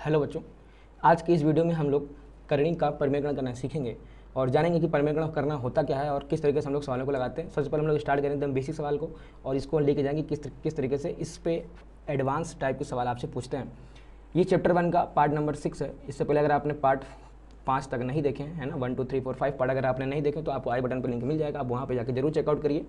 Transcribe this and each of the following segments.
Hello बच्चों, आज की इस वीडियो में हम लोग करणी का परिमेयकरण करना सीखेंगे और जानेंगे कि परिमेयकरण करना होता क्या है और किस तरीके से हम लोग सवालों को लगाते हैं। सबसे पहले हम लोग स्टार्ट करेंगे एकदम बेसिक सवाल को और इसको लेके जाएंगे किस तरीके से इस पे एडवांस टाइप के सवाल आपसे पूछते हैं। ये चैप्टर 1 का पार्ट नंबर 6 है। इससे पहले अगर आपने पार्ट 5 तक नहीं देखे हैं, है ना, 1 2 3 4 5 पार्ट अगर आपने नहीं देखे तो आपको आई बटन पर लिंक मिल जाएगा, आप वहाँ पर जाकर जरूर चेकआउट करिए।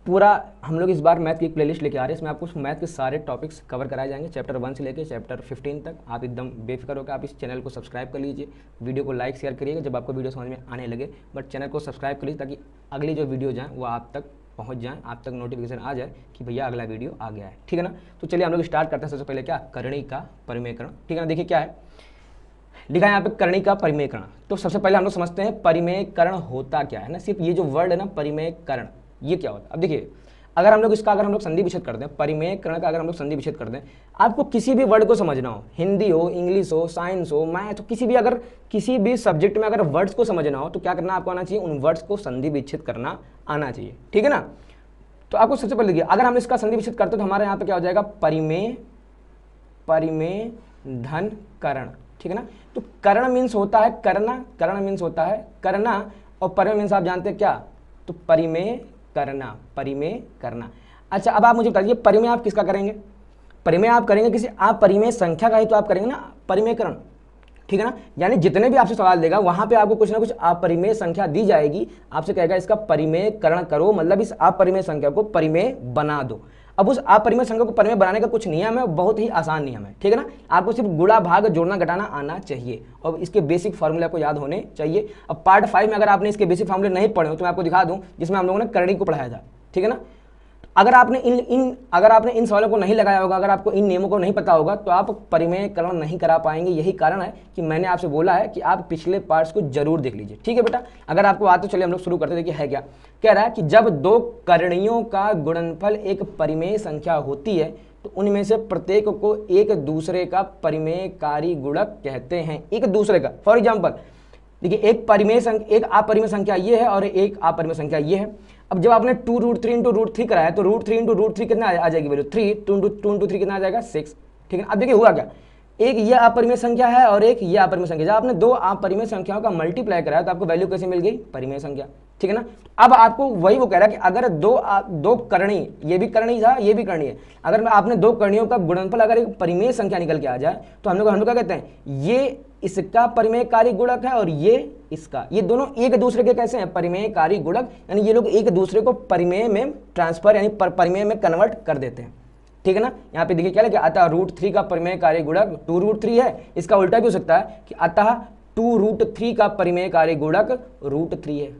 पूरा हम लोग इस बार मैथ की एक प्लेलिस्ट लेके आ रहे हैं, इसमें आपको मैथ के सारे टॉपिक्स कवर कराए जाएंगे, चैप्टर 1 से लेकर चैप्टर 15 तक। आप एकदम बेफिक्र होकर आप इस चैनल को सब्सक्राइब कर लीजिए, वीडियो को लाइक शेयर करिएगा जब आपको वीडियो समझ में आने लगे, बट चैनल को सब्सक्राइब कर लीजिए ताकि अगली जो वीडियो जाए वो आप तक पहुँच जाए, आप तक नोटिफिकेशन आ जाए कि भैया अगला वीडियो आ गया है। ठीक है ना, तो चलिए हम लोग स्टार्ट करते हैं। सबसे पहले क्या, करणी का परिमेयकरण। ठीक है ना, देखिए क्या है लिखा है यहाँ पे, करणी का परिमेयकरण। तो सबसे पहले हम लोग समझते हैं परिमेयकरण होता क्या है ना। सिर्फ ये जो वर्ड है ना परिमेयकरण, ये क्या होता है। अब देखिए अगर हम लोग संधि विच्छेद करते हैं, परिमेयकरण का अगर हम लोग संधि विच्छेद करते हैं, आपको किसी भी वर्ड को समझना हो, हिंदी हो, इंग्लिश हो, साइंस हो, मैथ हो, किसी भी सब्जेक्ट में अगर वर्ड्स को समझना हो तो क्या करना आपको आना चाहिए, उन वर्ड्स को संधि विच्छेद करना आना चाहिए। ठीक है ना, तो आपको सबसे पहले देखिए अगर हम इसका संधि विच्छेद करते हैं तो हमारे यहाँ पे क्या हो जाएगा, परिमेय धन करण। ठीक है ना, तो करण मीन्स होता है करना, करण मीन्स होता है करना, और परिमेय मीन्स आप जानते हैं क्या, तो परिमेय करना। अच्छा अब आप मुझे बताइए परिमेय आप किसका करेंगे, परिमेय आप करेंगे किसी आप परिमेय संख्या का ही तो आप करेंगे ना परिमेयकरण। ठीक है ना, यानी जितने भी आपसे सवाल देगा वहां पे आपको कुछ ना कुछ अपरिमेय संख्या दी जाएगी, आपसे कहेगा इसका परिमेयकरण करो, मतलब इस अपरिमेय संख्या को परिमेय बना दो। अब उस अपरिमेय संख्या को परिमेय बनाने का कुछ नियम है, बहुत ही आसान नियम है। ठीक है ना, आपको सिर्फ गुणा भाग जोड़ना घटाना आना चाहिए और इसके बेसिक फार्मूले आपको याद होने चाहिए। अब पार्ट 5 में अगर आपने इसके बेसिक फार्मूले नहीं पढ़े हो तो मैं आपको दिखा दूं, जिसमें हम लोगों ने करणी को पढ़ाया था। ठीक है ना, अगर आपने इन सवालों को नहीं लगाया होगा, अगर आपको इन नियमों को नहीं पता होगा तो आप परिमेयकरण नहीं करा पाएंगे। यही कारण है कि मैंने आपसे बोला है कि आप पिछले पार्ट्स को जरूर देख लीजिए। ठीक है बेटा, अगर आपको आता तो चलिए हम लोग शुरू करते। देखिए है क्या, कह रहा है कि जब दो करणियों का गुणनफल एक परिमेय संख्या होती है तो उनमें से प्रत्येक को एक दूसरे का परिमेयकारी गुणक कहते हैं। एक दूसरे का, फॉर एग्जाम्पल देखिए एक अपरिमेय संख्या ये है और एक अपरिमेय संख्या ये है। अब जब आपने 2√3 इंटू √3 कराया तो √3 इंटू √3 कितना आ जाएगी वैल्यू, 3, 2 इंटू 3 कितना आ जाएगा, 6। ठीक है, अब देखिए हुआ क्या, एक ये अपरिमेय संख्या है और एक ये अपरिमेय संख्या। जब आपने दो अपरिमेय संख्याओं का मल्टीप्लाई कराया तो आपको वैल्यू कैसे मिल गई, परिमेय संख्या। ठीक है ना, अब आपको वही वो कह रहा है कि अगर दो करणी, ये भी करणी था ये भी करणी है, अगर आपने दो करणियों का गुणनफल अगर एक परिमेय संख्या निकल के आ जाए तो हम लोग क्या कहते हैं, ये इसका परिमेयकारी गुणक है और ये इसका, ये दोनों एक दूसरे के कैसे हैं, परिमेयकारी गुणक, यानी ये लोग एक दूसरे को परिमेय में ट्रांसफर यानी परिमेय में कन्वर्ट कर देते हैं। ठीक है ना, यहाँ पे देखिए क्या लिखा, अतः √3 का परिमेयकारी गुणक 2√3 है। इसका उल्टा भी हो सकता है कि अतः 2√3 का परिमेयकारी गुणक √3 है।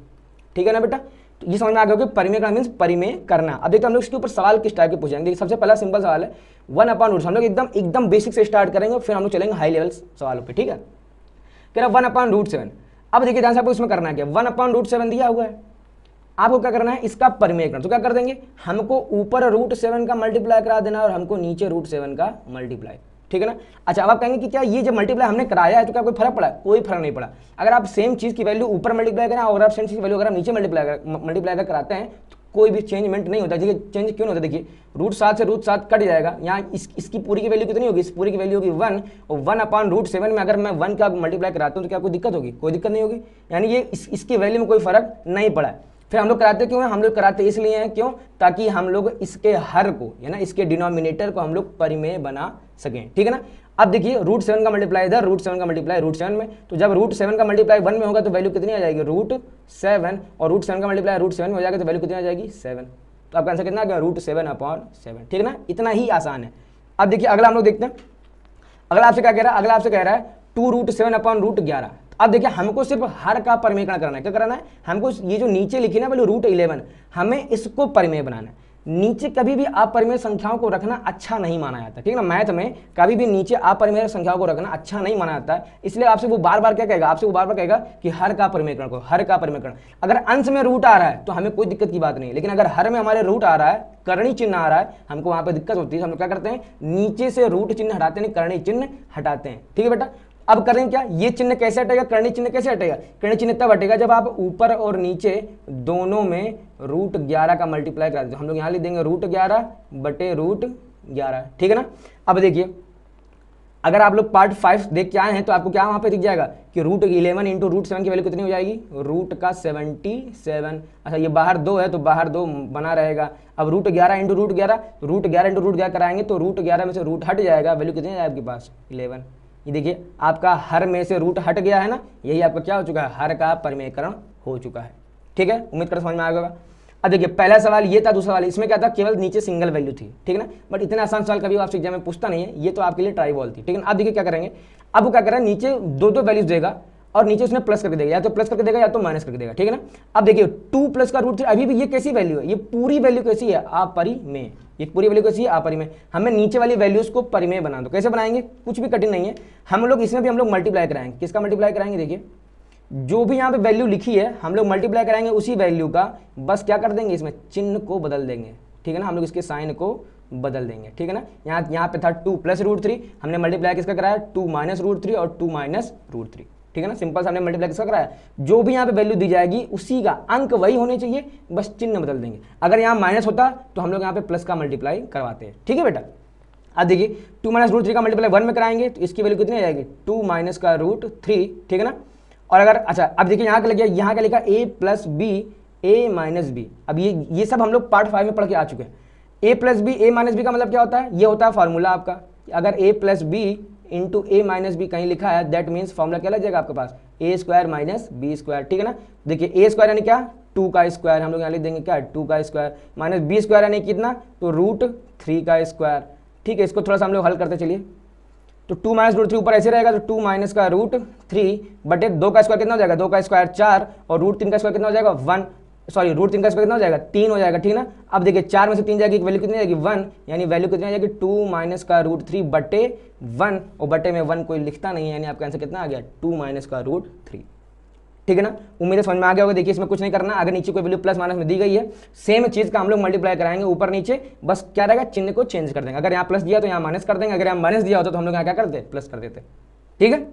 ठीक है ना बेटा, तो ये समझ में आ गया कि परिमेयकरण मींस परिमेय करना। अब देखते हैं हम लोग इसके ऊपर सवाल किस टाइप के पूछेंगे। सबसे पहला सिंपल सवाल है 1/√, हम लोग एकदम बेसिक से स्टार्ट करेंगे, फिर हम लोग चलेंगे हाई लेवल सवालों पे। ठीक है, कह रहा 1/√7। अब देखिए ध्यान से आपको इसमें करना है क्या, 1/√7 दिया हुआ है, आपको क्या करना है इसका परिमेयकरण। तो क्या कर देंगे, हमको ऊपर √7 का मल्टीप्लाई करा देना और हमको नीचे √7 का मल्टीप्लाई। ठीक है ना, अच्छा अब आप कहेंगे कि क्या ये जब मल्टीप्लाई हमने कराया है तो क्या कोई फर्क पड़ा, कोई फर्क नहीं पड़ा। अगर आप सेम चीज की वैल्यू ऊपर मल्टीप्लाई करें और आप सेम चीज की वैल्यू अगर आप नीचे मल्टीप्लाई कर कराते हैं तो कोई भी चेंजमेंट नहीं होता। देखिए चेंज क्यों नहीं होता, देखिए √7 से √7 कट जाएगा, यहाँ इसकी पूरी की वैल्यू कितनी होगी, इस पूरी की वैल्यू होगी 1, और 1/√7 में अगर मैं 1 का मल्टीप्लाई कराता हूँ तो क्या कोई दिक्कत होगी, कोई दिक्कत नहीं होगी, यानी ये इसकी वैल्यू में कोई फर्क नहीं पड़ा है। फिर हम लोग कराते क्यों हैं, हम लोग कराते इसलिए हैं क्यों, ताकि हम लोग इसके हर को है ना, इसके डिनोमिनेटर को हम लोग परिमेय बना सकें। ठीक है ना, अब देखिए √7 का मल्टीप्लाई इधर, √7 का मल्टीप्लाई √7 में, तो जब √7 का मल्टीप्लाई 1 में होगा तो वैल्यू कितनी आ जाएगी, √7, और √7 का मल्टीप्लाई √7 में हो जाएगा तो वैल्यू कितनी आ जाएगी, 7। तो आपका आंसर कितना आ गया, √7/7। ठीक है ना, इतना ही आसान है। अब देखिए अगला हम लोग देखते हैं, अगला आपसे क्या कह रहा है, अगला आपसे कह रहा है 2√7/√11। अब देखिए हमको सिर्फ हर का परिमेयकरण करना है। क्या करना है, हमको ये जो नीचे लिखी ना वैल्यू √11, हमें इसको परिमेय बनाना है। नीचे कभी भी अपरिमेय संख्याओं को रखना अच्छा नहीं माना जाता। ठीक है ना, मैथ में कभी भी नीचे अपरिमेय संख्याओं को रखना अच्छा नहीं माना जाता है, इसलिए आपसे वो बार बार क्या कहेगा, आपसे वो बार बार कहेगा कि हर का परिमेयकरण को, हर का परिमेयकरण। अगर अंश में रूट आ रहा है तो हमें कोई दिक्कत की बात नहीं, लेकिन अगर हर में हमारे रूट आ रहा है, करणी चिन्ह आ रहा है, हमको वहां पर दिक्कत होती है। हम लोग क्या करते हैं, नीचे से रूट चिन्ह हटाते हैं, करणी चिन्ह हटाते हैं। ठीक है बेटा, अब करें क्या, ये चिन्ह कैसे हटेगा, करणी चिन्ह कैसे हटेगा, करणी चिन्ह तब हटेगा जब आप ऊपर और नीचे दोनों में √11 का मल्टीप्लाई करा देते। हम लोग यहाँ लिख देंगे √11/√11। ठीक है ना, अब देखिए अगर आप लोग पार्ट 5 देख के आए हैं तो आपको क्या वहाँ पे दिख जाएगा कि रूट 11 इंटू रूट 7 की वैल्यू कितनी हो जाएगी, रूट का 77। अच्छा ये बाहर 2 है तो बाहर 2 बना रहेगा। अब root 11 into root 11, root 11 into root 11 कराएंगे तो रूट 11 में से रूट हट जाएगा, वैल्यू कितनी है आपके पास 11। ये देखिए आपका हर में से रूट हट गया है ना, यही आपका क्या हो चुका है, हर का परिमेयकरण हो चुका है। ठीक है, उम्मीद कर समझ में आ गया। अब देखिए पहला सवाल ये था, दूसरा सवाल इसमें क्या था, केवल नीचे सिंगल वैल्यू थी, ठीक है ना, बट इतना आसान सवाल कभी आपसे एग्जाम में पूछता नहीं है, ये तो आपके लिए ट्राई बॉल थी, ठीक है ना। अब देखिए क्या करेंगे, अब वो क्या कर रहा है, नीचे दो दो वैल्यूज देगा और नीचे उसने प्लस करके देगा, या तो प्लस करके देगा या तो माइनस करके देगा, ठीक है ना। अब देखिए 2 प्लस का रूट 3, अभी भी ये कैसी वैल्यू है, ये पूरी वैल्यू कैसी है, अपरिमेय। ये पूरी वैल्यू कैसी है, अपरिमेय। हमें नीचे वाली वैल्यूज को परिमेय बना दो, कैसे बनाएंगे, कुछ भी कठिन नहीं है, हम लोग इसमें भी हम लोग मल्टीप्लाई कराएंगे। किसका मल्टीप्लाई कराएंगे, देखिए जो भी यहाँ पे वैल्यू लिखी है हम लोग मल्टीप्लाई कराएंगे उसी वैल्यू का, बस क्या कर देंगे, इसमें चिन्ह को बदल देंगे, ठीक है ना, हम लोग इसके साइन को बदल देंगे, ठीक है ना। यहाँ पे था 2 प्लस रूट 3, हमने मल्टीप्लाई किसका कराया, 2 माइनस रूट 3 और 2 माइनस रूट 3, ठीक है ना, सिंपल से हमने मल्टीप्लाई किसका कराया, जो भी यहाँ पे वैल्यू दी जाएगी उसी का अंक वही होने चाहिए, बस चिन्ह बदल देंगे। अगर यहाँ माइनस होता तो हम लोग यहाँ पे प्लस का मल्टीप्लाई करवाते हैं, ठीक है बेटा। अब देखिए 2 माइनस रूट 3 का मल्टीप्लाई 1 में कराएंगे तो इसकी वैल्यू कितनी आ जाएगी, 2 माइनस का रूट 3, ठीक है ना। और अगर अच्छा अब देखिए यहाँ का लग गया, यहाँ का लिखा a plus B A minus B. अब ये सब हम लोग पार्ट 5 में पढ़ के आ चुके हैं। a plus B A minus B का मतलब क्या होता है, ये होता है फार्मूला आपका, अगर a plus B into A minus B कहीं लिखा है दैट मीन्स फार्मूला क्या लग जाएगा आपके पास, ए स्क्वायर माइनस बी स्क्वायर, ठीक है ना। देखिए ए स्क्वायर यानी क्या, 2 का स्क्वायर, हम लोग यहाँ लिख देंगे क्या, 2 का स्क्वायर, माइनस बी स्क्वायर यानी कितना, तो रूट 3 का स्क्वायर, ठीक है। इसको थोड़ा सा हम लोग हल करते चलिए, तो 2 माइनस रूट 3 ऊपर ऐसे रहेगा, तो 2 माइनस का रूट 3 बटे 2 का स्क्वायर कितना हो जाएगा, 2 का स्क्वायर 4 और रूट 3 का स्क्वायर कितना हो जाएगा 1, सॉरी रूट 3 का स्क्वायर कितना हो जाएगा 3 हो जाएगा, ठीक है ना। अब देखिए 4 में से 3 जाएगी, वैल्यू कितनी जाएगी 1, यानी वैल्यू कितनी आ जाएगी 2 माइनस का रूट 3 बटे 1, और बटे में 1 कोई लिखता नहीं है, यानी आपका आंसर कितना आ गया 2 माइनस का रूट 3, ठीक है ना। उम्मीद है समझ में आ गया होगा। देखिए इसमें कुछ नहीं करना, अगर नीचे कोई वैल्यू प्लस माइनस में दी गई है सेम चीज का हम लोग मल्टीप्लाई कराएंगे ऊपर नीचे, बस क्या रहेगा चिन्ह को चेंज कर देंगे, अगर यहाँ प्लस दिया तो यहाँ माइनस कर देंगे, अगर यहाँ माइनस दिया होता तो हम लोग यहाँ क्या करते प्लस कर देते, ठीक है।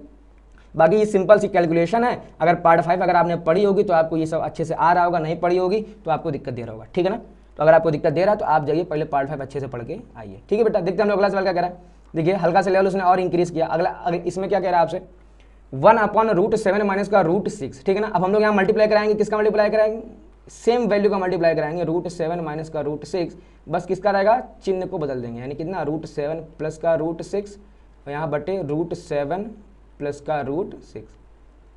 बाकी ये सिंपल सी कैलकुलेशन है, अगर पार्ट 5 अगर आपने पढ़ी होगी तो आपको ये सब अच्छे से आ रहा होगा, नहीं पढ़ी होगी तो आपको दिक्कत दे रहा होगा, ठीक है ना। तो अगर आपको दिक्कत दे रहा है तो आप जाइए पहले पार्ट 5 अच्छे से पढ़ के आइए, ठीक है बेटा। देखते हैं हम लोग अगला सवाल क्या कह रहा है, देखिए हल्का से लेवल उसने और इंक्रीज किया, अगला इसमें क्या कह रहा है आपसे 1 अपॉन रूट 7 माइनस का रूट 6, ठीक है ना। अब हम लोग यहाँ मल्टीप्लाई कराएंगे, किसका मल्टीप्लाई कराएंगे, सेम वैल्यू का मल्टीप्लाई कराएंगे, रूट 7 माइनस का रूट 6, बस किसका रहेगा चिन्ह को बदल देंगे, यानी कितना रूट 7 प्लस का रूट 6 और यहाँ बटे रूट 7 प्लस का रूट 6,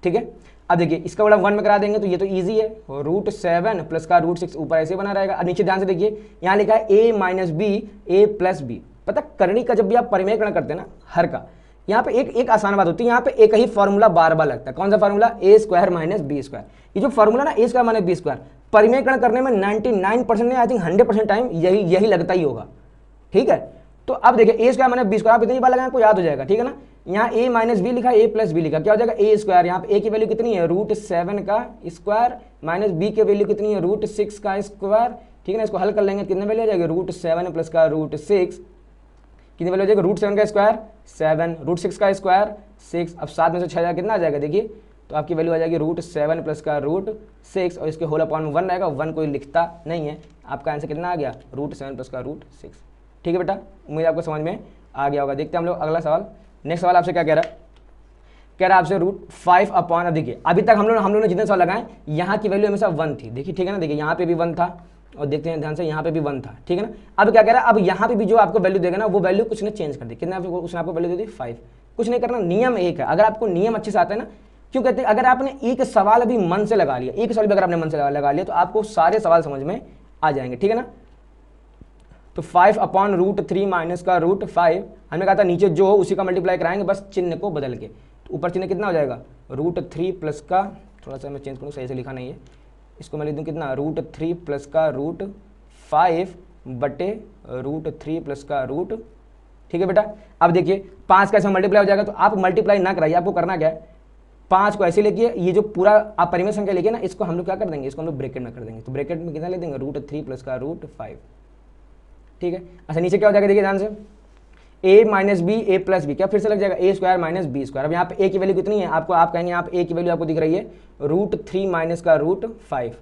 ठीक है। अब देखिए इसका बड़ा 1 में करा देंगे तो ये तो इजी है, रूट 7 प्लस का रूट 6 ऊपर ऐसे बना रहेगा। अब नीचे ध्यान से देखिए यहाँ लिखा है a minus B A plus B, पता करणी का जब भी आप परिमेयकरण करते हैं ना हर का, यहाँ पे एक आसान बात होती है, यहाँ पे एक ही फॉर्मूला बार बार लगता है, कौन सा फॉर्मूला, ए स्क्वायर माइनस बी स्क्वायर। ये जो फॉर्मूला ना ए स्क्वायर माइनस बी स्क्वायर परिमेयकरण करने में 99% नहीं, आई थिंक 100% टाइम यही लगता ही होगा, ठीक है। तो अब देखिए ए स्क्वायर माइनस बी स्क्वायर आप इतनी बार लगाएं आपको याद हो जाएगा, ठीक है ना। यहाँ ए माइनस बी लिखा, ए प्लस बी लिखा, क्या हो जाएगा ए स्क्वायर, यहाँ पे ए की वैल्यू कितनी है रूट 7 का स्क्वायर माइनस बी की वैल्यू कितनी है रूट 6 का स्क्वायर, ठीक है ना। इसको हल कर लेंगे कितने वैल्यू आ जाएगी, रूट 7 प्लस का रूट 6 कितनी वैल्यू हो जाएगा, रूट 7 का स्क्वायर 7, रूट 6 का स्क्वायर 6, अब 7 में से 6 कितना आ जाएगा, देखिए तो आपकी वैल्यू आ जाएगी रूट 7 प्लस का रूट 6 और इसके होल अपॉन में 1 रहेगा, 1 कोई लिखता नहीं है, आपका आंसर कितना आ गया रूट 7 प्लस का रूट 6, ठीक है बेटा। उम्मीद आपको समझ में आ गया होगा। देखते हैं हम लोग अगला सवाल। नेक्स्ट सवाल आपसे क्या कह रहा है, कह रहा है आपसे रूट 5 अपॉन, अब देखिए अभी तक हम लोग ने जितने सवाल लगाए यहाँ की वैल्यू हमेशा 1 थी, देखिए ठीक है ना। देखिए यहाँ पे भी 1 था और देखते हैं ध्यान से यहाँ पे भी 1 था, ठीक है ना। अब क्या कह रहा है, अब यहाँ पे भी जो आपको वैल्यू देगा ना वो वैल्यू कुछ ने चेंज कर दी, कितना उसने आपको वैल्यू दे दी 5, कुछ नहीं करना, नियम एक है, अगर आपको नियम अच्छे से आता है ना, क्यों कहते हैं अगर आपने एक सवाल अभी मन से लगा लिया, एक सवाल भी अगर आपने मन से लगा लिया तो आपको सारे सवाल समझ में आ जाएंगे, ठीक है ना। तो 5 अपॉन रूट 3 माइनस का रूट 5, हमने कहा था नीचे जो हो उसी का मल्टीप्लाई कराएंगे बस चिन्ह को बदल के, तो ऊपर चिन्ह कितना हो जाएगा रूट 3 प्लस का, थोड़ा सा मैं चेंज करूँ सही से लिखा नहीं है, इसको मैं लिख दूँ कितना रूट 3 प्लस का रूट 5 बटे रूट 3 प्लस का रूट, ठीक है बेटा। अब देखिए 5 का ऐसे मल्टीप्लाई हो जाएगा, तो आप मल्टीप्लाई ना कराइए, आपको करना क्या है 5 को ऐसे लिखिए, ये जो पूरा आप परिमेय संख्या लिखिए ना इसको हम लोग क्या कर देंगे, इसको हम लोग ब्रैकेट में कर देंगे, तो ब्रैकेट में कितना ले देंगे रूट 3 प्लस का रूट 5, ठीक है। अच्छा नीचे क्या हो जाएगा देखिए ध्यान से, a minus B A plus B, क्या फिर से लग जाएगा A square minus B square. अब यहाँ पे a की वैल्यू कितनी है आपको, आप कहेंगे यहाँ पे a की वैल्यू आपको दिख रही है रूट 3 माइनस का रूट 5,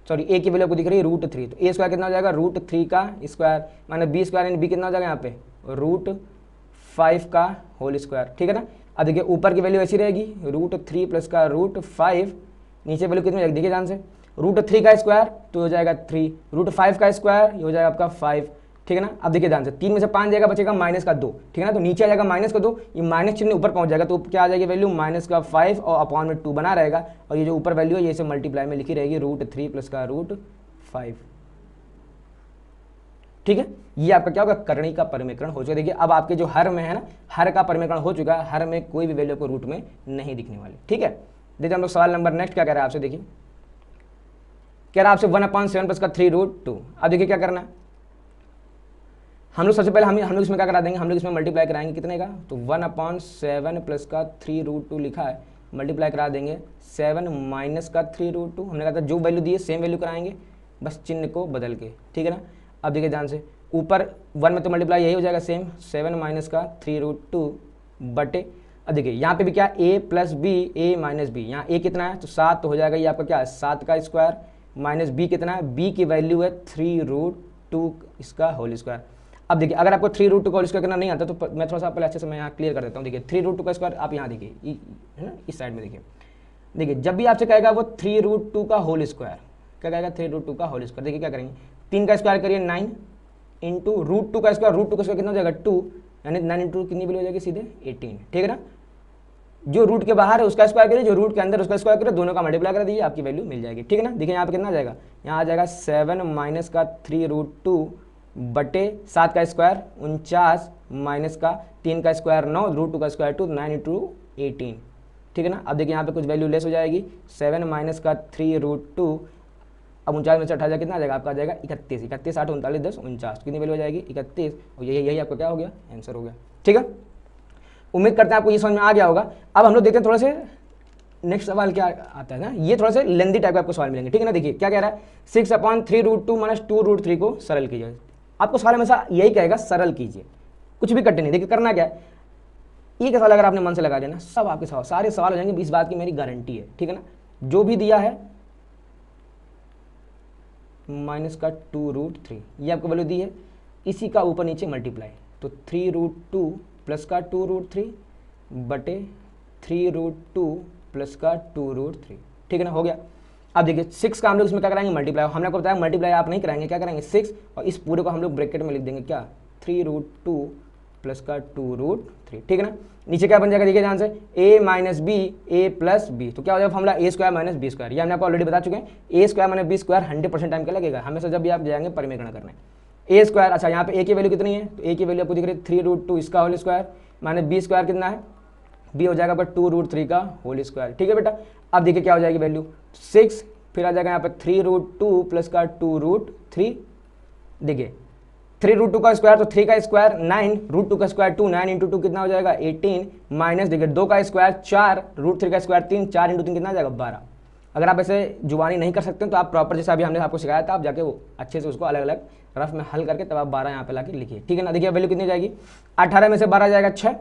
सॉरी a की वैल्यू आपको दिख रही है रूट 3, तो a स्क्वायर कितना हो जाएगा रूट 3 का स्क्वायर माइनस बी स्क्वायर, यानी b कितना हो जाएगा यहाँ पे रूट 5 का होल स्क्वायर, ठीक है ना। अब देखिए ऊपर की वैल्यू ऐसी रहेगी, √3 प्लस का √5, नीचे वैल्यू कितनी देखिए ध्यान से, √3 का स्क्वायर तो हो जाएगा 3, √5 का स्क्वायर ये हो जाएगा आपका 5, ठीक है ना। अब देखिए ध्यान से 3 में से 5 जाएगा, बचेगा -2, ठीक है ना। तो नीचे आ जाएगा -2, ये माइनस चिन्ह ऊपर पहुंच जाएगा तो क्या आ जाएगी वैल्यू -5 और अपॉन में 2 बना रहेगा, और ये जो ऊपर वैल्यू है ये इसे मल्टीप्लाई में लिखी रहेगी √3 प्लस का √5, ठीक है। ये आपका क्या होगा, करणी का परिमेकरण हो चुका। देखिए अब आपके जो हर में है ना, हर का परिमेकरण हो चुका है, हर में कोई भी वैल्यू को रूट में नहीं दिखने वाली, ठीक है। देखिए हम लोग सवाल नंबर नेक्स्ट क्या कह रहा है आपसे, देखिए कह रहा है आपसे 1/7 प्लस का 3√2। अब देखिए क्या करना है, हम लोग सबसे पहले हम लोग इसमें क्या करा देंगे, हम लोग इसमें मल्टीप्लाई कराएंगे कितने का, तो 1/7 प्लस का 3√2 लिखा है, मल्टीप्लाई करा देंगे 7 माइनस का 3√2। हमने कहा था जो वैल्यू दी है सेम वैल्यू कराएंगे, बस चिन्ह को बदल के, ठीक है ना। अब देखिए ध्यान से, ऊपर 1 में तो मल्टीप्लाई यही हो जाएगा सेम, 7 माइनस का 3√2 बटे, अब देखिए यहाँ पे भी क्या a plus B, a minus B, यहाँ a कितना है तो 7, तो हो जाएगा ये आपका क्या है 7 का स्क्वायर, माइनस b कितना है, b की वैल्यू है 3√2 इसका होल स्क्वायर। अब देखिए अगर आपको 3√2 का होल स्क्वायर करना नहीं आता तो मैं थोड़ा सा पहले अच्छे से मैं यहाँ क्लियर कर देता हूँ। देखिए 3√2 का स्क्वायर आप यहाँ देखिए, है ना, इस साइड में देखिए जब भी आपसे कहेगा वो 3√2 का होल स्क्वायर, क्या कहेगा 3√2 का होल स्क्वायर, देखिए क्या करेंगे 3 का स्क्वायर करिए 9 इंटू √2 का स्क्वायर, √2 का स्क्वायर कितना हो जाएगा 2, यानी 9 इंटू कितनी वैल्यू हो जाएगी सीधे 18, ठीक है ना। जो रूट के बाहर है उसका स्क्वायर करिए, जो रूट के अंदर उसका स्क्वायर करिए, दोनों का मल्टीप्लाई कर दीजिए, आपकी वैल्यू मिल जाएगी, ठीक है ना। देखिए यहाँ पे कितना आ जाएगा, यहाँ आ जाएगा 7 माइनस का 3√2 बटे 7 का स्क्वायर 49 माइनस का 3 का स्क्वायर 9, √2 का स्क्वायर 2, 9 इंटू 18, ठीक है ना। अब देखिए यहाँ पे कुछ वैल्यू लेस हो जाएगी, 7 माइनस का 3√2, अब 49 में से 8 कितना आ जाएगा आपका, आ जाएगा 31, 31 8 39 10 49, कितनी वैल्यू हो जाएगी 31, और यही आपका क्या हो गया आंसर हो गया, ठीक है। उम्मीद करते हैं आपको ये समझ में आ गया होगा। अब हम लोग देखते हैं थोड़ा से नेक्स्ट सवाल क्या आता है ना, ये थोड़ा सा लेंदी टाइप का आपको सवाल मिलेंगे, ठीक है ना। देखिए क्या कह रहा है, 6/3√2 माइनस 2√3 को सरल कीजिए। आपको सवाल हमेशा यही कहेगा सरल कीजिए, कुछ भी कठिन नहीं। देखिए करना क्या है, एक सवाल अगर आपने मन से लगा देना सब आपके सवाल सारे सवाल हो जाएंगे, इस बात की मेरी गारंटी है, ठीक है ना। जो भी दिया है माइनस का 2√3 ये आपको वैल्यू दी है, इसी का ऊपर नीचे मल्टीप्लाई, तो 3√2 प्लस का 2√3 बटे 3√2 प्लस का 2√3, ठीक है ना, हो गया। अब देखिए 6 का हम लोग इसमें क्या कराएंगे मल्टीप्लाई, हमने आपको बताया मल्टीप्लाई आप नहीं कराएंगे, क्या करेंगे 6 और इस पूरे को हम लोग ब्रैकेट में लिख देंगे क्या 3√2 प्लस का 2√3, ठीक है ना। नीचे क्या बन जाएगा देखिए ध्यान से, a minus B A plus B, तो क्या हो जाएगा formula a square minus B square, ये हमने आपको ऑलरेडी बता चुके हैं। a square minus B square 100% time क्या लगेगा हमेशा जब भी आप जाएंगे परिमेकरण करने, a स्क्वायर, अच्छा यहाँ पे a की वैल्यू कितनी है, तो a की वैल्यू आपको दिख रही है 3√2 इसका whole square minus B square कितना है, b हो जाएगा आपका 2√3 का होल स्क्वायर, ठीक है बेटा। अब देखिए क्या हो जाएगी वैल्यू 6, फिर आ जाएगा यहाँ पे 3√2 प्लस का 2√3, देखिए 3√2 का स्क्वायर तो 3 का स्क्वायर 9, √2 का स्क्वायर 2, 9 इंटू 2 कितना हो जाएगा 18, माइनस देखिए 2 का स्क्वायर 4, √3 का स्क्वायर 3, 4 इंटू 3 कितना आ जाएगा 12। अगर आप ऐसे जुबानी नहीं कर सकते तो आप प्रॉपर जैसा अभी हमने आपको सिखाया था, आप जाके वो अच्छे से उसको अलग अलग रफ में हल करके तब आप 12 यहाँ पे लाके लिखिए, ठीक है ना। देखिए वैल्यू कितनी जाएगी, 18 में से 12 जाएगा 6,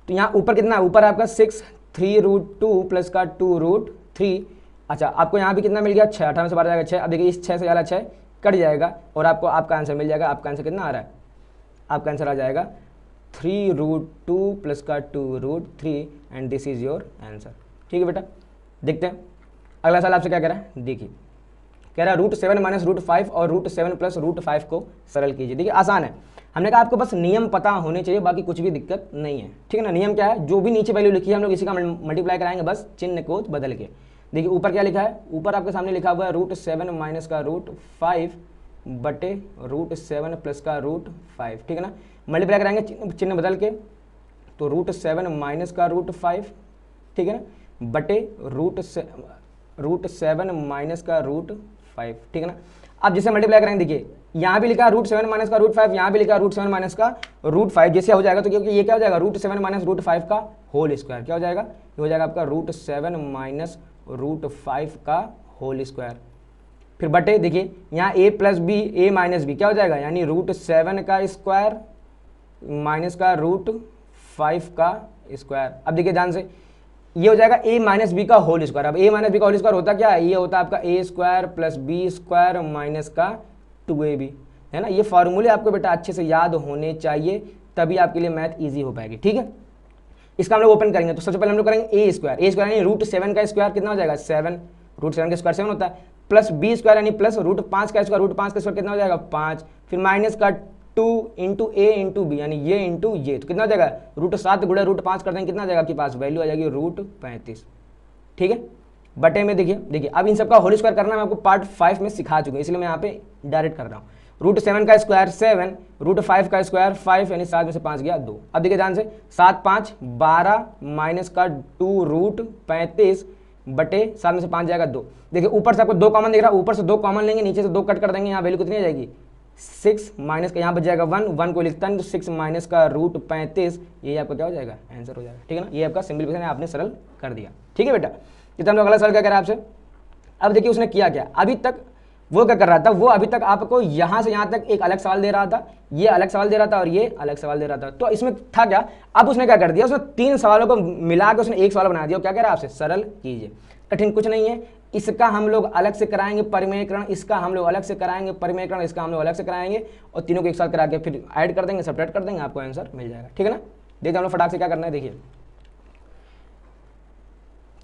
तो यहाँ ऊपर कितना है, ऊपर आपका 6, 3√2 प्लस का 2√3, अच्छा आपको यहाँ भी कितना मिल गया 6, 18 में से 12 जाएगा 6। अब देखिए इस 6 से वाला 6 कट जाएगा और आपको आपका आंसर मिल जाएगा। आपका आंसर कितना आ रहा है, आपका आंसर आ जाएगा 3√2 प्लस का 2√3 and this is your answer, ठीक है बेटा। देखते हैं अगला सवाल आपसे क्या कह रहा है, देखिए कह रहा है √7 माइनस √5 और √7 प्लस √5 को सरल कीजिए। देखिए आसान है, हमने कहा आपको बस नियम पता होने चाहिए, बाकी कुछ भी दिक्कत नहीं है, ठीक है ना। नियम क्या है, जो भी नीचे वैल्यू लिखी है हम लोग इसी का मल्टीप्लाई कराएंगे, बस चिन्ह को बदल के। देखिए ऊपर क्या लिखा है, ऊपर आपके सामने लिखा हुआ है √7 माइनस का √5 बटे √7 प्लस का √5, ठीक है ना। मल्टीप्लाई कराएंगे चिन्ह बदल के, तो √7 माइनस का √5, ठीक है ना, बटे √7 माइनस का √5, ठीक है ना। अब जैसे मल्टीप्लाई करेंगे देखिए यहाँ भी लिखा है √7 माइनस का √5, यहाँ भी लिखा है √7 माइनस का √5, जैसे हो जाएगा तो क्योंकि ये क्या हो जाएगा √7 माइनस √5 का होल स्क्वायर, क्या हो जाएगा, ये हो जाएगा आपका √7 माइनस √5 का होल स्क्वायर, फिर बटे देखिए यहाँ a plus B A minus B क्या हो जाएगा, यानी √7 का स्क्वायर माइनस का √5 का स्क्वायर। अब देखिए ध्यान से ये हो जाएगा a माइनस बी का होल स्क्वायर। अब a माइनस बी का होल स्क्वायर होता क्या है, ये होता है आपका a square plus B square minus का 2ab, है ना। ये फॉर्मूले आपको बेटा अच्छे से याद होने चाहिए, तभी आपके लिए मैथ ईजी हो पाएगी। ठीक है, इसका हम लोग ओपन करेंगे तो सबसे पहले हम लोग करेंगे ए स्क्वायर यानी रूट 7 का स्क्वायर कितना हो जाएगा 7, रूट 7 का स्क्वायर 7 होता है, प्लस बी स्क्वायर यानी प्लस रूट 5 का स्क्वायर, रूट 5 का स्क्वायर कितना हो जाएगा 5, फिर माइनस का 2 इंटू ए इंटू बी यानी ये इंटू ये, तो कितना हो जाएगा रूट 7 गुणा रूट 5 कर देंगे कितना हो जाएगा आपके पास वैल्यू आ जाएगी रूट 35। ठीक है, बटे में देखिए अब इन सबका होल स्क्वायर करना मैं आपको पार्ट 5 में सिखा चुका हूँ, इसलिए मैं यहाँ पे डायरेक्ट कर रहा हूँ। रूट 7 का स्क्वायर 7, रूट 5 का स्क्वायर 5 यानी 7 में से 5 गया 2। अब देखिए ध्यान से 7 5 12 माइनस का 2 रूट 35 बटे 7 में से 5 जाएगा 2। देखिए ऊपर से आपको 2 कॉमन दिख रहा है, ऊपर से 2 कॉमन लेंगे, नीचे से 2 कट कर देंगे, यहाँ वैल्यू कितनी आ जाएगी 6 माइनस का यहाँ बच जाएगा 1 को लिखता है तो 6 माइनस का रूट 35, ये आपका क्या हो जाएगा आंसर हो जाएगा। ठीक है ना, ये आपका सिंपलीफिकेशन आपने सरल कर दिया। ठीक है बेटा, कितना हम लोग अगला सवाल क्या कह रहा है आपसे। अब देखिए उसने किया क्या, अभी तक वो क्या कर रहा था, वो अभी तक आपको यहाँ से यहाँ तक एक अलग सवाल दे रहा था, ये अलग सवाल दे रहा था और ये अलग सवाल दे रहा था। तो इसमें था क्या, अब उसने क्या कर दिया, उसने 3 सवालों को मिला के उसने एक सवाल बना दिया। क्या कह रहा है आपसे, सरल कीजिए, कठिन कुछ नहीं है। इसका हम लोग अलग से कराएंगे परिमेयकरण, इसका हम लोग अलग से कराएंगे परिमेयकरण, इसका हम लोग अलग से कराएंगे और तीनों को एक साथ करा के फिर ऐड कर देंगे, सब्ट्रैक्ट कर देंगे, आपको आंसर मिल जाएगा। ठीक है ना, देखिए हम लोग फटाक से क्या करना है, देखिए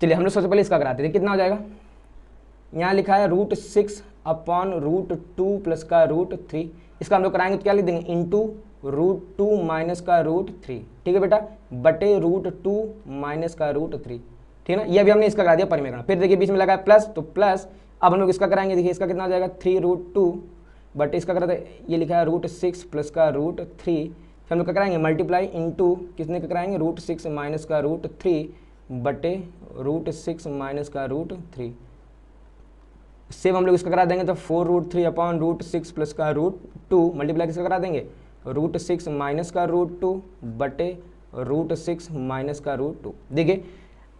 चलिए हम लोग सबसे पहले इसका कराते हैं। कितना हो जाएगा, यहाँ लिखा है रूट 6 अपॉन रूट 2 प्लस का रूट 3, इसका हम लोग कराएंगे तो क्या लिख देंगे इंटू रूट 2 माइनस का रूट 3। ठीक है बेटा, बटे रूट 2 माइनस का रूट 3। ठीक है ना, ये भी हमने इसका करा दिया परिमेयकरण। फिर देखिए बीच में लगा है प्लस, तो प्लस अब हम लोग इसका कराएंगे, देखिए इसका कितना हो जाएगा 3 रूट 2 बटे इसका कराते ये लिखा है रूट 6 प्लस का रूट 3, फिर हम लोग क्या कराएंगे मल्टीप्लाई इंटू किसने का कराएंगे रूट 6 माइनस का रूट 3 बटे रूट 6 माइनस का रूट 3। सेम हम लोग इसका करा देंगे तो 4 रूट 3 अपॉन रूट 6 प्लस का रूट 2 मल्टीप्लाई किसका करा देंगे रूट 6 माइनस का रूट 2 बटे रूट 6 माइनस का रूट 2। देखिए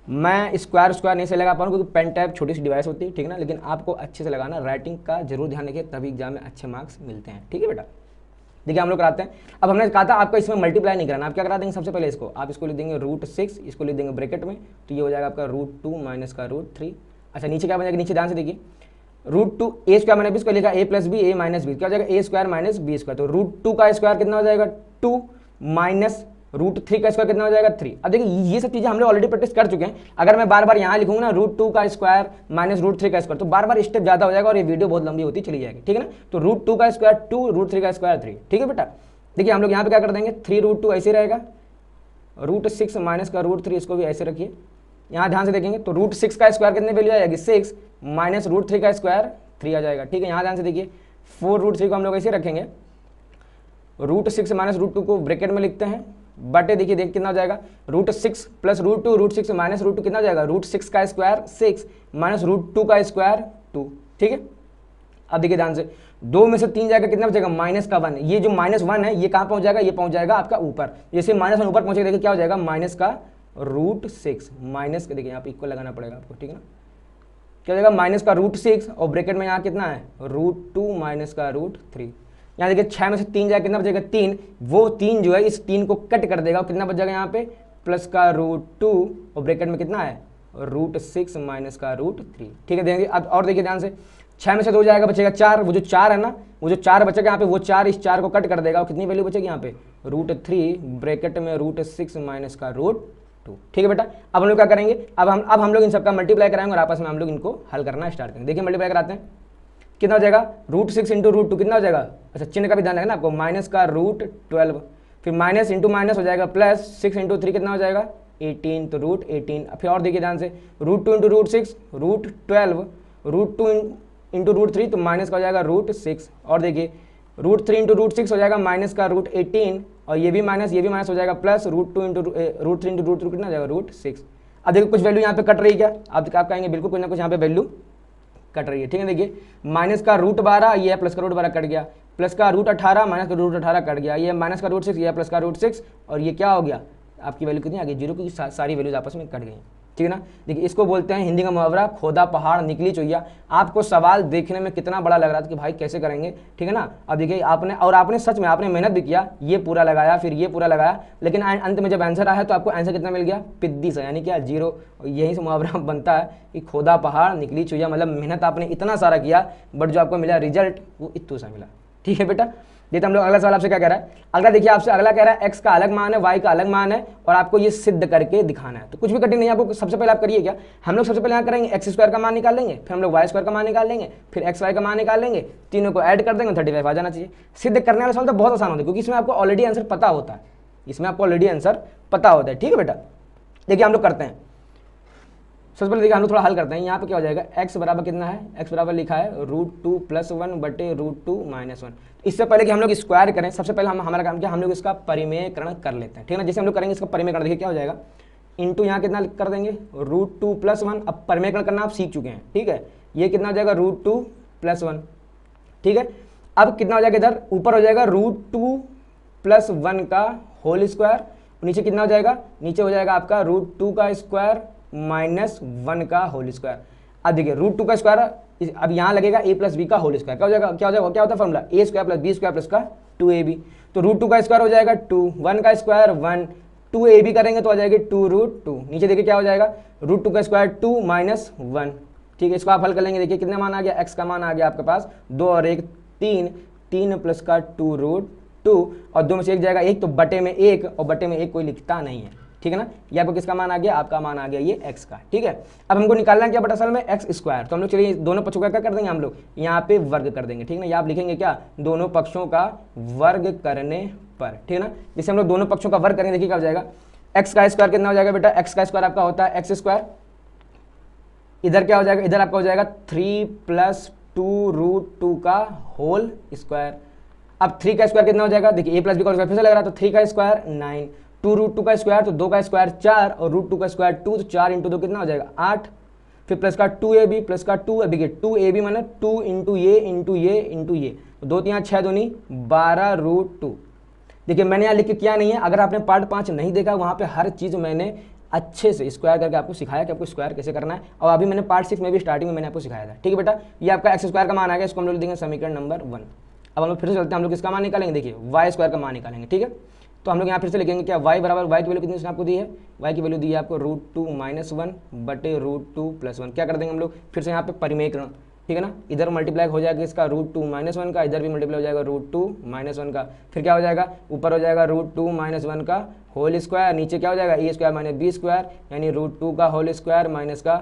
मैं स्क्वायर नहीं से लगा पाऊँ क्योंकि पेन टैब छोटी सी डिवाइस होती है। ठीक है ना, लेकिन आपको अच्छे से लगाना, राइटिंग का जरूर ध्यान रखिए, तभी एग्जाम में अच्छे मार्क्स मिलते हैं। ठीक है बेटा, देखिए हम लोग कराते हैं। अब हमने कहा था आपको इसमें मल्टीप्लाई नहीं कराना, आप क्या करा देंगे सबसे पहले इसको, आप इसको लिख देंगे रूट 6, इसको लिख देंगे ब्रैकेट में, तो ये हो जाएगा आपका रूट 2 माइनस का रूट 3। अच्छा नीचे क्या बन जाएगा, नीचे ध्यान से देखिए रूट 2 ए स्क्वायर मैंने भी इसको लिखा ए plus B A minus B, क्या हो जाएगा A square minus B square, तो रूट 2 का स्क्वायर कितना हो जाएगा 2 माइनस रूट 3 का स्क्वायर कितना हो जाएगा 3। अब देखिए ये सब चीजें हम लोग ऑलरेडी प्रैक्टिस कर चुके हैं, अगर मैं बार बार यहाँ लिखूंगा ना रूट 2 का स्क्वायर माइनस रूट 3 का स्क्वायर तो बार बार स्टेप ज्यादा हो जाएगा और ये वीडियो बहुत लंबी होती चली जाएगी। ठीक है ना, तो रूट 2 का स्क्वायर 2, रूट 3 का स्क्वायर 3। ठीक है बेटा, देखिए हम लोग यहाँ पे क्या कर देंगे 3 रूट 2 ऐसे रहेगा, रूट 6 माइनस का रूट 3 इसको भी ऐसे रखिए। यहाँ ध्यान से देखेंगे तो रूट 6 का स्क्वायर कितने वैल्यू आ जाएगी 6 माइनस रूट 3 का स्क्वायर 3 आ जाएगा। ठीक है, यहाँ ध्यान से देखिए 4 रूट 3 को हम लोग ऐसे रखेंगे, रूट 6 माइनस रूट 2 को ब्रैकेट में लिखते हैं, बटे देखिए कितना हो जाएगा root 6 plus root 2, root 6 minus root 2 कितना हो जाएगा रूट 6 का स्क्वायर 6 माइनस रूट 2 का स्क्वायर 2। ठीक है, अब देखिए ध्यान से 2 में से 3 जाएगा कितना बचेगा माइनस का 1, ये जो माइनस 1 है ये कहाँ पहुंच जाएगा, ये पहुंच जाएगा आपका ऊपर, जैसे माइनस 1 ऊपर पहुंचेगा देखिए क्या हो जाएगा माइनस का रूट 6 माइनस का, देखिए यहाँ पे इक्वल लगाना पड़ेगा आपको। ठीक है ना, क्या हो जाएगा माइनस का रूट 6 और ब्रैकेट में यहाँ कितना है रूट 2 माइनस का रूट 3। यहाँ देखिए 6 में से 3 जाएगा कितना बचेगा 3, वो 3 जो है इस 3 को कट कर देगा, कितना बच जाएगा यहाँ पे प्लस का रूट 2 और ब्रैकेट में कितना है रूट 6 माइनस का रूट 3। ठीक है, देखिए अब और देखिए ध्यान से 6 में से 2 जाएगा बचेगा 4, वो जो 4 है ना, वो जो 4 बचेगा यहाँ पे वो 4 इस 4 को कट कर देगा और कितनी वैल्यू बचेगी यहाँ पे रूट 3 ब्रैकेट में रूट 6 माइनस का रूट 2। ठीक है बेटा, अब हम लोग क्या करेंगे, अब हम लोग इन सबका मल्टीप्लाई कराएंगे और आपस में हम लोग इनको हल करना स्टार्ट करेंगे। देखिए मल्टीप्लाई कराते हैं, कितना हो जाएगा रूट 6 इंटू रूट 2 कितना हो जाएगा, अच्छा चिन्ह का भी ध्यान रखना आपको, माइनस का रूट 12, फिर माइनस इंटू माइनस हो जाएगा प्लस 6 इंटू 3 कितना हो जाएगा 18, तो रूट 18। फिर और देखिए ध्यान से root 2 into root 6 root 12, root 2 into root 3 तो माइनस का हो जाएगा रूट 6, और देखिए रूट 3 इंटू रूट 6 हो जाएगा माइनस का रूट 18, और ये भी माइनस हो जाएगा plus root 2 into root 3 into root 2 कितना हो जाएगा रूट 6। अब देखिए कुछ वैल्यू यहाँ पे कट रही है क्या, अब आप कहेंगे बिल्कुल कुछ ना कुछ यहाँ पे वैल्यू कट रही है। ठीक है, देखिए माइनस का रूट 12 ये है, प्लस का रूट 12 कट गया, प्लस का रूट 18 माइनस का रूट 18 कट गया, ये माइनस का रूट 6 ये है, प्लस का रूट 6, और ये क्या हो गया आपकी वैल्यू कितनी आ गई 0, की सारी वैल्यूज आपस में कट गई। ठीक है ना, देखिए इसको बोलते हैं हिंदी का मुहावरा खोदा पहाड़ निकली चुईया। आपको सवाल देखने में कितना बड़ा लग रहा था कि भाई कैसे करेंगे, ठीक है ना, अब देखिए आपने सच में आपने मेहनत भी किया, ये पूरा लगाया फिर ये पूरा लगाया, लेकिन अंत में जब आंसर आया तो आपको आंसर कितना मिल गया पिद्दी सा, यानी क्या 0। यही से मुहावरा बनता है कि खोदा पहाड़ निकली चुईया, मतलब मेहनत आपने इतना सारा किया बट जो आपको मिला रिजल्ट वो इतना सा मिला। ठीक है बेटा, देखते हम लोग अगला सवाल आपसे क्या कह रहा है। अगला देखिए आपसे अगला कह रहा है x का अलग मान है, y का अलग मान है और आपको ये सिद्ध करके दिखाना है। तो कुछ भी कठिन नहीं है, आपको सबसे पहले आप करिए क्या, हम लोग सबसे पहले यहाँ करेंगे एक्स स्क्वायर का मान निकाल लेंगे, फिर हम लोग वाई स्क्वायर का मान निकाल लेंगे, फिर एक्स वाई का मान निकाल लेंगे, तीनों को ऐड कर देंगे, 35 आ जाना चाहिए। सिद्ध करने वाला सवाल तो बहुत आसान होता है क्योंकि इसमें आपको ऑलरेडी आंसर पता होता है, इसमें आपको ऑलरेडी आंसर पता होता है। ठीक है बेटा, देखिए हम लोग करते हैं। सबसे पहले देखिए हम लोग थोड़ा हल करते हैं। यहाँ पे क्या हो जाएगा, x बराबर कितना है, x बराबर लिखा है √2 + 1 बटे √2 - 1। इससे पहले कि हम लोग स्क्वायर करें, सबसे पहले हमारा काम क्या, हम लोग इसका परिमेयकरण कर लेते हैं। ठीक है ना, जैसे हम लोग करेंगे इसका परिमेयकरण, देखिए क्या हो जाएगा, इंटू यहाँ कितना कर देंगे √2 + 1। अब परिमेयकरण करना आप सीख चुके हैं, ठीक है। ये कितना हो जाएगा √2 + 1, ठीक है। अब कितना हो जाएगा, इधर ऊपर हो जाएगा √2 + 1 का होल स्क्वायर, नीचे कितना हो जाएगा, नीचे हो जाएगा आपका √2 का स्क्वायर -1 का होल स्क्वायर। अब देखिए √2 का स्क्वायर, अब यहाँ लगेगा a + b का होल स्क्वायर, क्या हो जाएगा, क्या होता है फॉर्मूला, a² + b² + का 2ab। तो √2 का स्क्वायर हो जाएगा 2, 1 का स्क्वायर 1, 2ab करेंगे तो आ जाएगी 2√2। नीचे देखिए क्या हो जाएगा, √2 का स्क्वायर 2 - 1, ठीक है। इसको आप हल कर लेंगे, देखिए कितना मान आ गया, x का मान आ गया आपके पास 2 और 1 3, 3 + का 2√2 और 2 में से 1 जाएगा 1, तो बटे में 1 और बटे में 1 कोई लिखता नहीं है, ठीक है ना। ये आपको किसका मान आ गया, आपका मान आ गया ये x का, ठीक है। अब हमको निकालना है क्या बटा असल में x², तो हम लोग चलिए दोनों पक्षों का क्या कर देंगे, हम लोग यहाँ पे वर्ग कर देंगे, ठीक है ना। यहाँ आप लिखेंगे क्या, दोनों पक्षों का वर्ग करने पर, ठीक है ना। जैसे हम लोग दोनों पक्षों का वर्ग करेंगे, देखिए क्या हो जाएगा, x का स्क्वायर कितना हो जाएगा बेटा, x का स्क्वायर आपका होता है x², इधर क्या हो जाएगा, इधर आपका हो जाएगा 3 + 2√2 का होल स्क्वायर। अब 3 का स्क्वायर कितना हो जाएगा, देखिए a + b का स्क्वायर फिर से लग रहा है, तो 3 का स्क्वायर 9, 2√2 का स्क्वायर तो 2 का स्क्वायर 4 और √2 का स्क्वायर 2, तो 4 × 2 कितना हो जाएगा 8, फिर प्लस का 2ab प्लस का 2ab, देखिए 2ab माने 2 × ये × ये × ये, तो 2 3 6 दूनी 12√2। देखिए मैंने यहाँ लिख के किया नहीं है, अगर आपने पार्ट 5 नहीं देखा वहाँ पे हर चीज़ मैंने अच्छे से स्क्वायर करके आपको सिखाया कि आपको स्क्वायर कैसे करना है, और अभी मैंने पार्ट 6 में भी स्टार्टिंग में मैंने आपको सिखाया था, ठीक है बेटा। ये आपका x² का मान आ गया, इसको हम लोग लिख देंगे समीकरण नंबर 1। अब हम लोग फिर से चलते हैं, हम लोग किसका मान निकालेंगे, देखिए y² का मान निकालेंगे, ठीक है। तो हम लोग यहाँ फिर से लिखेंगे क्या, y बराबर, y की वैल्यू कितनी उसने आपको दी है, y की वैल्यू दी है आपको √2 - 1 बटे √2 + 1। क्या कर देंगे हम लोग फिर से यहाँ पे परिमेयकरण, ठीक है ना। इधर मल्टीप्लाई हो जाएगा इसका √2 - 1 का, इधर भी मल्टीप्लाई हो जाएगा √2 - 1 का, फिर क्या हो जाएगा, ऊपर हो जाएगा √2 - 1 का होल स्क्वायर, नीचे क्या हो जाएगा a² - b² यानी √2 का होल स्क्वायर माइनस का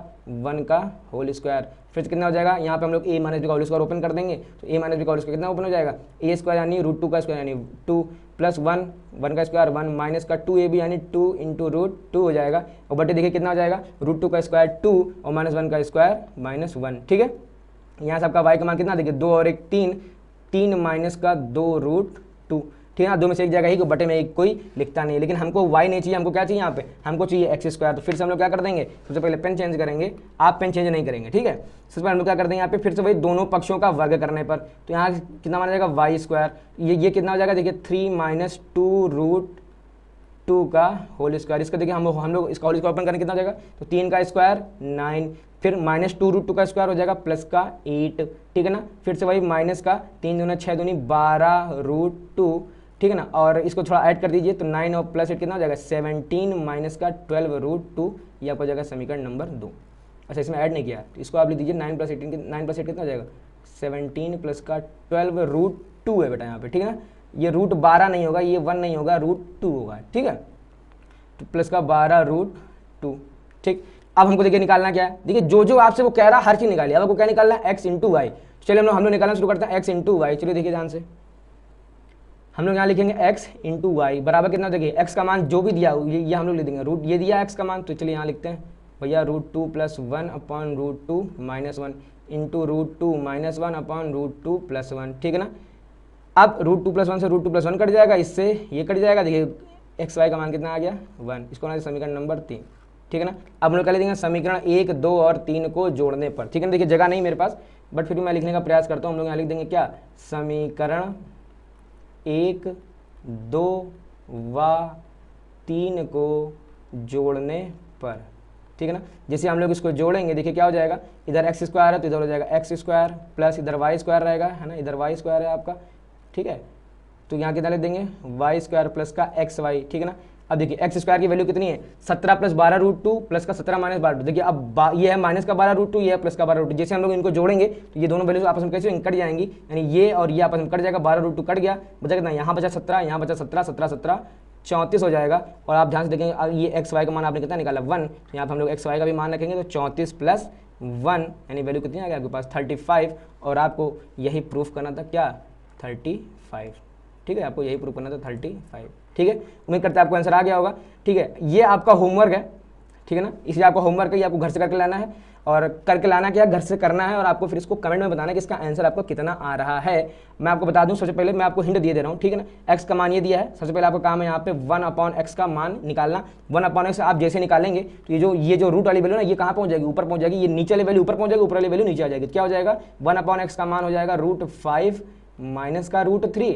1 का होल स्क्वायर। फिर कितना हो जाएगा, यहाँ पे हम लोग a - b का होल स्क्वायर ओपन कर देंगे, तो a - b का होल स्क्वायर कितना ओपन हो जाएगा, a² यानी √2 का स्क्वायर यानी 2 + 1, 1 का स्क्वायर 1 माइनस का 2ab यानी 2 × √2 हो जाएगा, और बटे देखिए कितना हो जाएगा, √2 का स्क्वायर 2 और -1 का स्क्वायर -1, ठीक है। यहाँ से आपका y का मान कितना, देखिए 2 और 1 3, 3 माइनस का 2√2, ठीक है ना। 2 में से 1 जाएगा ही, बटे में 1 कोई लिखता नहीं है, लेकिन हमको y नहीं चाहिए, हमको क्या चाहिए, यहाँ पे हमको चाहिए x²। तो फिर से हम लोग क्या कर देंगे, सबसे पहले पेन चेंज करेंगे, आप पेन चेंज नहीं करेंगे, ठीक है। सबसे पहले हम लोग क्या कर देंगे, यहाँ पे फिर से वही दोनों पक्षों का वर्ग करने पर, तो यहाँ कितना माना जाएगा y², ये कितना हो जाएगा, देखिए 3 - 2√2 का होल स्क्वायर। इसका देखिए हम लोग इसका होल स्क्वायर ओपन करने कितना हो जाएगा, तो 3 का स्क्वायर 9, फिर -2√2 का स्क्वायर हो जाएगा प्लस का 8, ठीक है ना। फिर से वही माइनस का 3 दूना 6 दूनी 12√2, ठीक है ना। और इसको थोड़ा ऐड कर दीजिए, तो 9 और प्लस 8 कितना हो जाएगा 17 माइनस का 12√2, ये आपको हो जाएगा समीकरण नंबर 2। अच्छा इसमें ऐड नहीं किया, तो इसको आप लिख दीजिए 9 + 8 कितना हो जाएगा 17 प्लस का 12√2 है बेटा यहाँ पे, ठीक है ना। ये √12 नहीं होगा, ये 1 नहीं होगा, √2 होगा, ठीक है। तो प्लस का 12√2, ठीक। अब हमको देखिए निकालना क्या है, देखिए जो आपसे वो कह रहा है हर चीज निकालिए। अब आपको क्या निकालना है, x × y। चलिए हम लोग निकालना शुरू करते हैं x × y। चलिए देखिए ध्यान से, हम लोग यहाँ लिखेंगे x × y बराबर कितना, देखिए x का मान जो भी दिया ये हम लोग लिख देंगे, रूट ये दिया x का मान, तो चलिए यहाँ लिखते हैं भैया √2 + 1/√2 - 1 इंटू √2 - 1/√2 + 1, ठीक है ना। अब √2 + 1 से √2 + 1 कट जाएगा, इससे ये कट जाएगा, देखिए x y का मान कितना आ गया 1। इसको ना समीकरण नंबर 3, ठीक है ना। अब हम लोग क्या लिखेंगे, समीकरण 1, 2 और 3 को जोड़ने पर, ठीक है ना। देखिए जगह नहीं मेरे पास, बट फिर भी मैं लिखने का प्रयास करता हूँ। हम लोग यहाँ लिख देंगे क्या, समीकरण 1, 2 व 3 को जोड़ने पर, ठीक है ना। जैसे हम लोग इसको जोड़ेंगे, देखिए क्या हो जाएगा, इधर x² है तो इधर हो जाएगा x² प्लस इधर y² रहेगा, है ना, इधर y² है आपका, ठीक है। तो यहाँ कितना लिख देंगे y² प्लस का xy, ठीक है ना। अब देखिए एक्स स्क्वायर की वैल्यू कितनी है 17 प्लस 12 रूट 2 प्लस का 17 माइनस 12। देखिए अब ये है माइनस का 12 रूट 2, ये है प्लस का 12 रूट 2। जैसे हम लोग इनको जोड़ेंगे तो ये दोनों वैल्यूज आपस में कैसे कट जाएंगी, यानी ये और ये आपस में कट जाएगा, 12 रूट 2 कट गया, बचा कितना, यहाँ बचा 17, यहाँ बचा 17, 17 17 34 हो जाएगा। और आप ध्यान से देखेंगे ये एक्स वाई का मान आपने कितना निकाला 1, तो यहाँ पर हम लोग एक्स वाई का भी मान रखेंगे तो 34 प्लस 1 यानी वैल्यू कितनी आ गई आपके पास 35। और आपको यही प्रूफ करना था क्या 35, ठीक है, आपको यही प्रूफ करना था 35, ठीक है। उम्मीद करते हैं आपको आंसर आ गया होगा, ठीक है। ये आपका होमवर्क है, ठीक है ना, इसलिए आपका होमवर्क है, ये आपको घर से करके लाना है, और करके लाना क्या घर से करना है, और आपको फिर इसको कमेंट में बताना है कि इसका आंसर आपको कितना आ रहा है। मैं आपको बता दूं, सबसे पहले मैं आपको हिंट दे रहा हूं, ठीक है ना। एक्स का मान ये दिया है, सबसे पहले आपका काम है यहाँ पे 1/x का मान निकालना। 1/x आप जैसे निकालेंगे तो ये जो रूट वाली वैल्यू ना ये कहाँ पहुंच जाएगी, ऊपर पहुंच जाएगी, ये नीचे वाली वैल्यू ऊपर पहुंच जाएगी, ऊपर वाली वैल्यू नीचे आ जाएगी। क्या हो जाएगा 1/x का मान हो जाएगा √5 माइनस का √3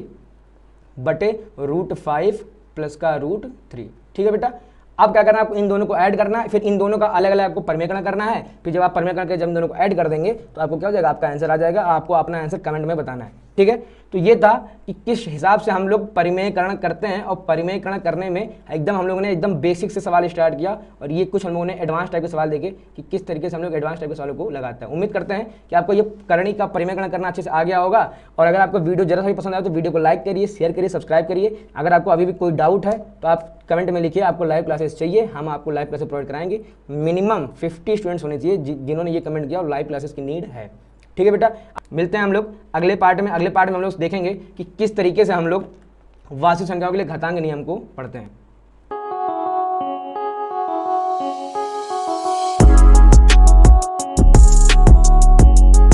बटे √5 प्लस का √3, ठीक है बेटा। अब क्या करना है, आपको इन दोनों को ऐड करना है, फिर इन दोनों का अलग अलग आपको परिमेयकरण करना है। फिर जब आप परिमेयकरण करके जब इन दोनों को ऐड कर देंगे तो आपको क्या हो जाएगा, आपका आंसर आ जाएगा। आपको अपना आंसर कमेंट में बताना है, ठीक है। तो ये था कि किस हिसाब से हम लोग परिमेयकरण करते हैं, और परिमेयकरण करने में एकदम हम लोगों ने एकदम बेसिक से सवाल स्टार्ट किया, और ये कुछ हम लोगों ने एडवांस टाइप के सवाल देखे कि किस तरीके से हम लोग एडवांस टाइप के सवालों को लगाते हैं। उम्मीद करते हैं कि आपको ये करणी का परिमेयकरण करना अच्छे से आ गया होगा। और अगर आपको वीडियो जरा सा भी पसंद आए तो वीडियो को लाइक करिए, शेयर करिए, सब्सक्राइब करिए। अगर आपको अभी भी कोई डाउट है तो आप कमेंट में लिखिए, आपको लाइव क्लासेस चाहिए, हम आपको लाइव क्लासेस प्रोवाइड कराएंगे। मिनिमम 50 स्टूडेंट्स होने चाहिए जिन्होंने ये कमेंट किया और लाइव क्लासेस की नीड है, ठीक है बेटा। मिलते हैं हम लोग अगले पार्ट में। अगले पार्ट में हम लोग देखेंगे कि किस तरीके से हम लोग वास्तविक संख्याओं के लिए घातांक नियम को पढ़ते हैं।